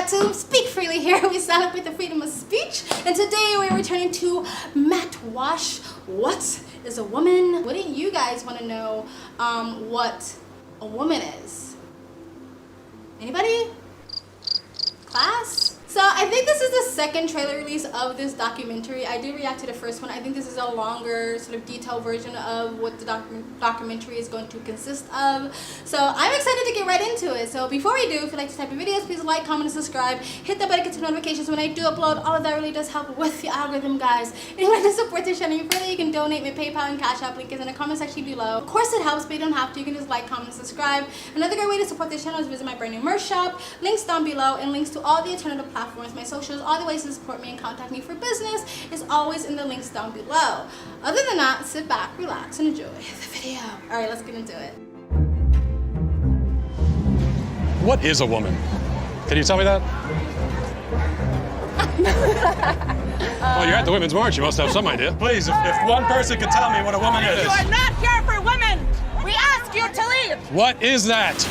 to Speak Freely here. We celebrate the freedom of speech. And today we're returning to Matt Walsh. What is a woman? Wouldn't you guys want to know what a woman is? Anybody? Class? So I think this is the second trailer release of this documentary. I did react to the first one. I think this is a longer, sort of detailed version of what the documentary is going to consist of. So I'm excited to get right into it. So before we do, if you like this type of videos, please like, comment, and subscribe. Hit the bell to get notifications when I do upload. All of that really does help with the algorithm, guys. And if you want to support this channel further, you can donate. My PayPal and Cash App link is in the comment section below. Of course it helps, but you don't have to. You can just like, comment, and subscribe. Another great way to support this channel is visit my brand new merch shop. Links down below, and links to all the alternative platforms, my socials, all the ways to support me and contact me for business is always in the links down below. Other than that, sit back, relax, and enjoy the video. All right, let's get into it. What is a woman? Can you tell me that? Well, you're at the Women's March. You must have some idea. Please, if one person could tell me what a woman is. You are not here for women. We ask you to leave. What is that?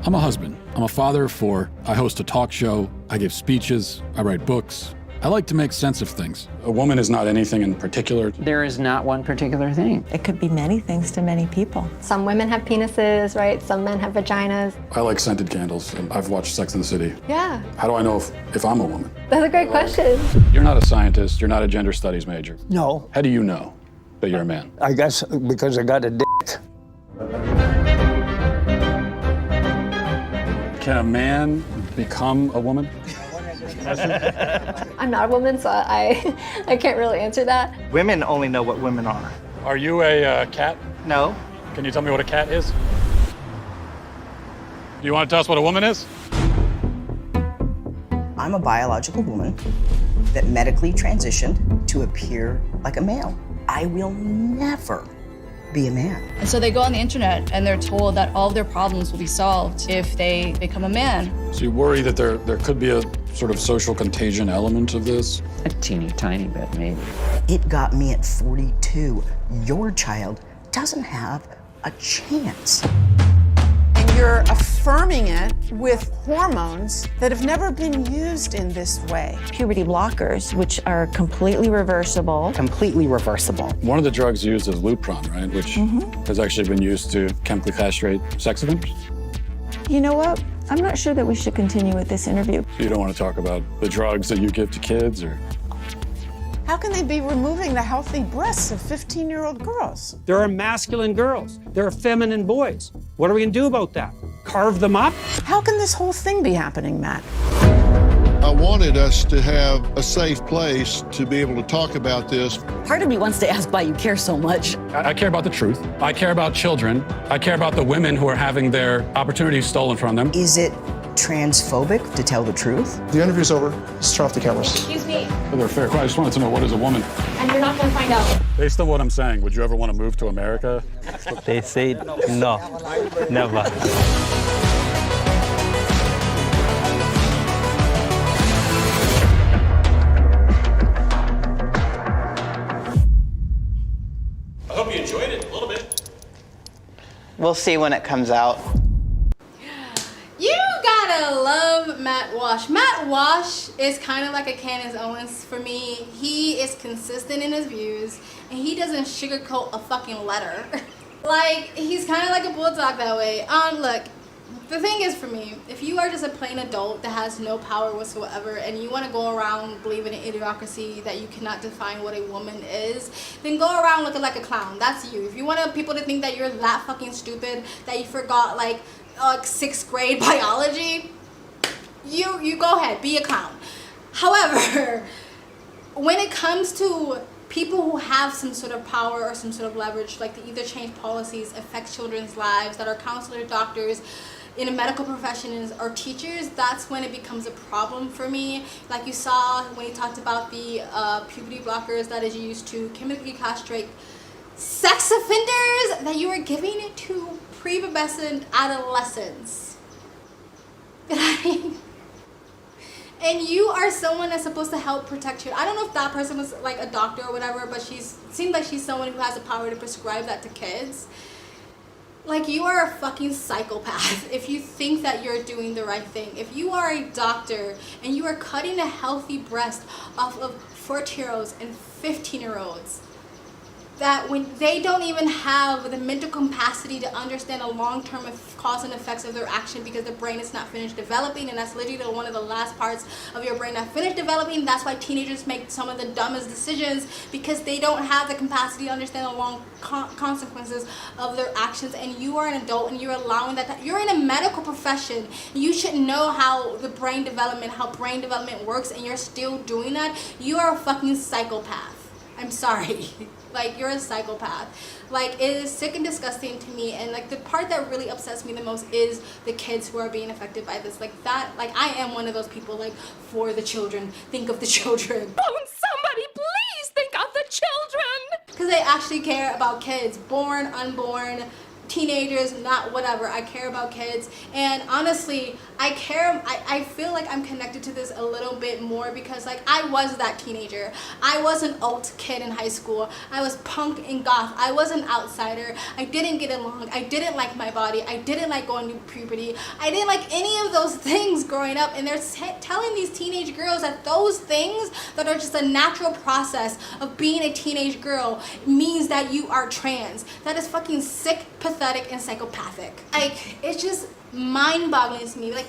I'm a husband. I'm a father of 4. I host a talk show. I give speeches. I write books. I like to make sense of things. A woman is not anything in particular. There is not one particular thing. It could be many things to many people. Some women have penises, right? Some men have vaginas. I like scented candles, and I've watched Sex and the City. Yeah. How do I know if I'm a woman? That's a great question. You're not a scientist. You're not a gender studies major. No, How do you know that you're a man? I guess because I got a dick. Can a man become a woman? I'm not a woman, so I can't really answer that. Women only know what women are. Are you a cat? No. Can you tell me what a cat is? Do you want to tell us what a woman is? I'm a biological woman that medically transitioned to appear like a male. I will never be a man. And so they go on the internet and they're told that all of their problems will be solved if they become a man. So you worry that there could be a sort of social contagion element of this? A teeny tiny bit, maybe. It got me at 42. Your child doesn't have a chance. And you're affirming it with hormones that have never been used in this way. Puberty blockers, which are completely reversible. Completely reversible. One of the drugs used is Lupron, right? Which has actually been used to chemically castrate sex offenders. You know what? I'm not sure that we should continue with this interview. So you don't want to talk about the drugs that you give to kids, or? How can they be removing the healthy breasts of 15-year-old girls? There are masculine girls. There are feminine boys. What are we gonna do about that? Carve them up? How can this whole thing be happening, Matt? I wanted us to have a safe place to be able to talk about this. Part of me wants to ask why you care so much. I care about the truth. I care about children. I care about the women who are having their opportunities stolen from them. Is it transphobic to tell the truth? The interview's over. Let's turn off the cameras. Excuse me, For their fair question, I just wanted to know, what is a woman? and you're not gonna find out. Based on what I'm saying, would you ever want to move to America? They say no, never. I hope you enjoyed it a little bit. We'll see when it comes out. You gotta love Matt Walsh. Matt Walsh is kind of like a Candace Owens for me. He is consistent in his views, and he doesn't sugarcoat a fucking letter. Like, he's kind of like a bulldog that way. Look, the thing is for me, if you are just a plain adult that has no power whatsoever and you want to go around believing in idiocracy that you cannot define what a woman is, then go around looking like a clown. That's you. If you want people to think that you're that fucking stupid that you forgot like 6th grade biology, you go ahead, be a clown. However, when it comes to people who have some sort of power or some sort of leverage, like to either change policies, affect children's lives, that are counselors, doctors, in a medical profession, or teachers, that's when it becomes a problem for me. Like you saw when he talked about the puberty blockers that is used to chemically castrate sex offenders that you are giving it to prepubescent adolescents. And you are someone that's supposed to help protect you. I don't know if that person was like a doctor or whatever, but seemed like she's someone who has the power to prescribe that to kids. Like, you are a fucking psychopath if you think that you're doing the right thing. If you are a doctor and you are cutting a healthy breast off of 14-year-olds and 15-year-olds, that when they don't even have the mental capacity to understand the long-term cause and effects of their action because the brain is not finished developing, and that's literally one of the last parts of your brain not finished developing. That's why teenagers make some of the dumbest decisions, because they don't have the capacity to understand the long consequences of their actions. And you are an adult and you're allowing that. You're in a medical profession. You should know how the brain development works, and you're still doing that. You are a fucking psychopath. I'm sorry. Like, you're a psychopath. Like, it is sick and disgusting to me. And like, the part that really upsets me the most is the kids who are being affected by this. Like, that, like, I am one of those people, like, for the children. Think of the children. Won't somebody please think of the children? Because I actually care about kids, born, unborn, teenagers, not whatever. I care about kids. And honestly, I feel like I'm connected to this a little bit more because, like, I was that teenager. I was an alt kid in high school. I was punk and goth. I was an outsider. I didn't get along. I didn't like my body. I didn't like going through puberty. I didn't like any of those things growing up. And they're telling these teenage girls that those things that are just a natural process of being a teenage girl means that you are trans. That is fucking sick, pathetic, and psychopathic. Like, it's just mind-boggling to me. Like,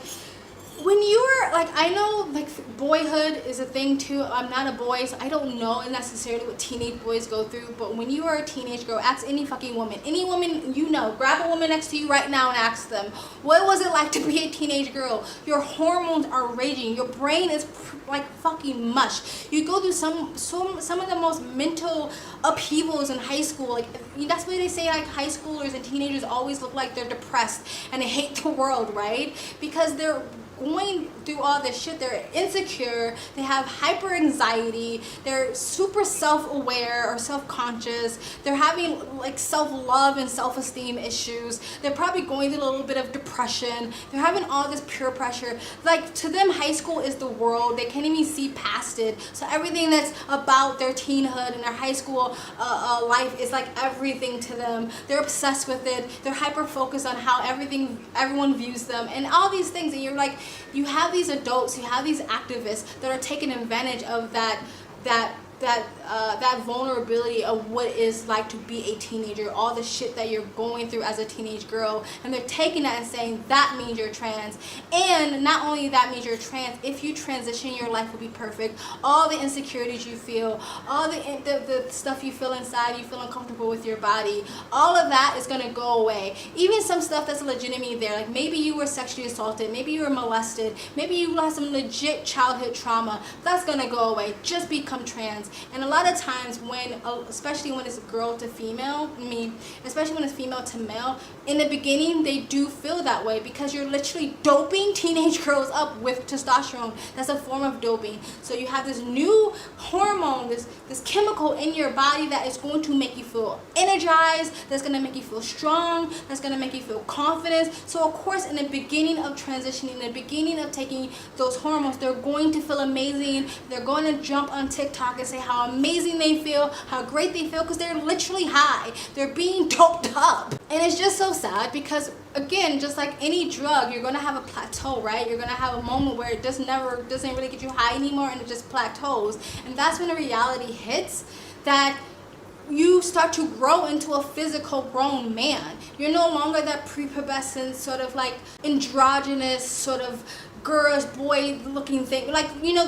when you're like, I know like boyhood is a thing too. I'm not a boy, so I don't know necessarily what teenage boys go through, but when you are a teenage girl, ask any fucking woman, you know, grab a woman next to you right now and ask them, what was it like to be a teenage girl? Your hormones are raging, your brain is like fucking mush. You go through some of the most mental upheavals in high school. Like, that's why they say like high schoolers and teenagers always look like they're depressed and they hate the world, right? Because they're going through all this shit. They're insecure, they have hyper anxiety, they're super self-aware or self-conscious, they're having like self-love and self-esteem issues, they're probably going through a little bit of depression, they're having all this peer pressure. Like, to them, high school is the world. They can't even see past it. So everything that's about their teenhood and their high school life is like everything to them. They're obsessed with it. They're hyper focused on how everyone views them and all these things. And you're like, you have these adults, you have these activists that are taking advantage of that vulnerability of what it is like to be a teenager, all the shit that you're going through as a teenage girl, and they're taking that and saying that means you're trans. And not only that means you're trans, if you transition, your life will be perfect. All the insecurities you feel, all the stuff you feel inside, you feel uncomfortable with your body, all of that is gonna go away. Even some stuff that's legitimately there, like maybe you were sexually assaulted, maybe you were molested, maybe you had some legit childhood trauma, that's gonna go away. Just become trans. And a lot of times especially when it's girl to female, especially when it's female to male, in the beginning they do feel that way because you're literally doping teenage girls up with testosterone. That's a form of doping. So you have this new hormone, this chemical in your body that is going to make you feel energized, that's going to make you feel strong, that's going to make you feel confident. So of course, in the beginning of transitioning, in the beginning of taking those hormones, they're going to feel amazing. They're going to jump on TikTok and say how amazing they feel, how great they feel, because they're literally high. They're being doped up. And it's just so sad because, again, just like any drug, you're going to have a plateau, right? You're going to have a moment where it doesn't really get you high anymore, and it just plateaus. And that's when the reality hits that you start to grow into a physical grown man. You're no longer that prepubescent sort of like androgynous sort of girlish boy looking thing. Like, you know,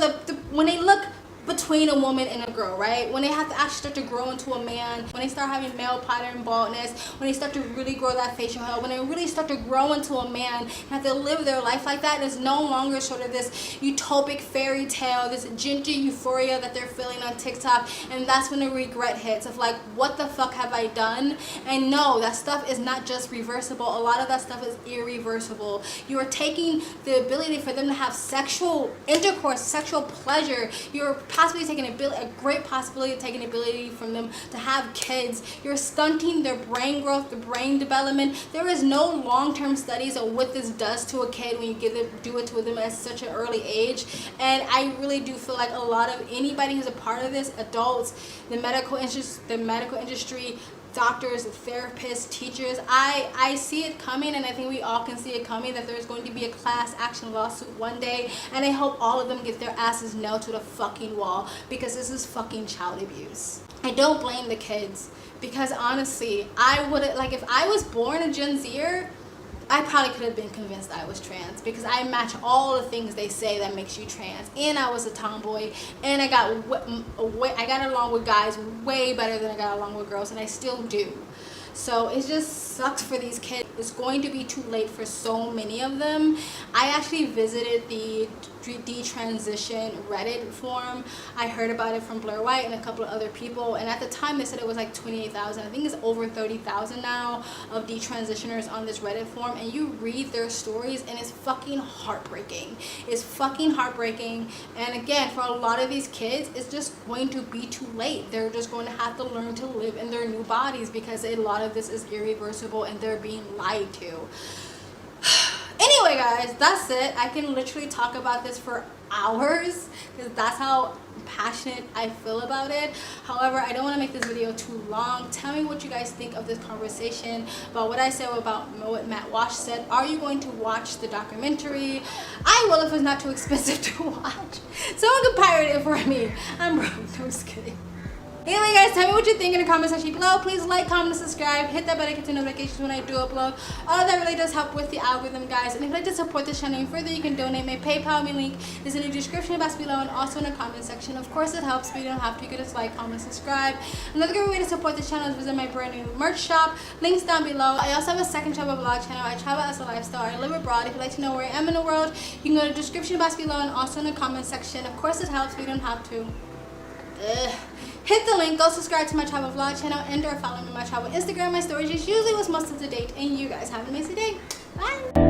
when they look between a woman and a girl, right? When they have to actually start to grow into a man, when they start having male pattern baldness, when they start to really grow that facial hair, when they really start to grow into a man and have to live their life like that, it's no longer sort of this utopic fairy tale, this ginger euphoria that they're feeling on TikTok. And that's when the regret hits of like, what the fuck have I done? And no, that stuff is not just reversible. A lot of that stuff is irreversible. You are taking the ability for them to have sexual intercourse, sexual pleasure. You're possibly taking a great possibility of taking the ability from them to have kids. You're stunting their brain growth, their brain development. There is no long-term studies of what this does to a kid when you do it to them at such an early age. And I really do feel like a lot of anybody who's a part of this, adults, the medical industry, doctors, therapists, teachers. I see it coming, and I think we all can see it coming, that there's going to be a class action lawsuit one day, and I hope all of them get their asses nailed to the fucking wall, because this is fucking child abuse. I don't blame the kids, because honestly, I would, like, if I was born a Gen Zer, I probably could have been convinced I was trans, because I match all the things they say that makes you trans, and I was a tomboy, and I got along with guys way better than I got along with girls, and I still do. So it just sucks for these kids. It's going to be too late for so many of them. I actually visited the detransition Reddit forum. I heard about it from Blair White and a couple of other people, and at the time they said it was like 28,000. I think it's over 30,000 now of detransitioners on this Reddit forum, and you read their stories and it's fucking heartbreaking. It's fucking heartbreaking. And again, for a lot of these kids, it's just going to be too late. They're just going to have to learn to live in their new bodies, because a lot of this is irreversible and they're being lied to. Anyway, guys, that's it. I can literally talk about this for hours, because that's how passionate I feel about it. However, I don't want to make this video too long. Tell me what you guys think of this conversation, about what I said, about what Matt Walsh said. Are you going to watch the documentary? I will, if it's not too expensive to watch. Someone could pirate it for me. I'm broke. No, I'm just kidding. Anyway, guys, tell me what you think in the comment section below. Please like, comment, and subscribe. Hit that bell to get notifications when I do upload. All of that really does help with the algorithm, guys. And if you'd like to support this channel even further, you can donate. My PayPal link is in the description box below and also in the comment section. Of course, it helps, but you don't have to. You can just like, comment, subscribe. Another great way to support this channel is visit my brand new merch shop. Links down below. I also have a second travel vlog channel. I travel as a lifestyle. I live abroad. If you'd like to know where I am in the world, you can go to the description box below and also in the comment section. Of course, it helps, but you don't have to. Hit the link, go subscribe to my travel vlog channel, and or follow me on my travel Instagram. My stories is usually what's most up to date, and you guys have an amazing day. Bye.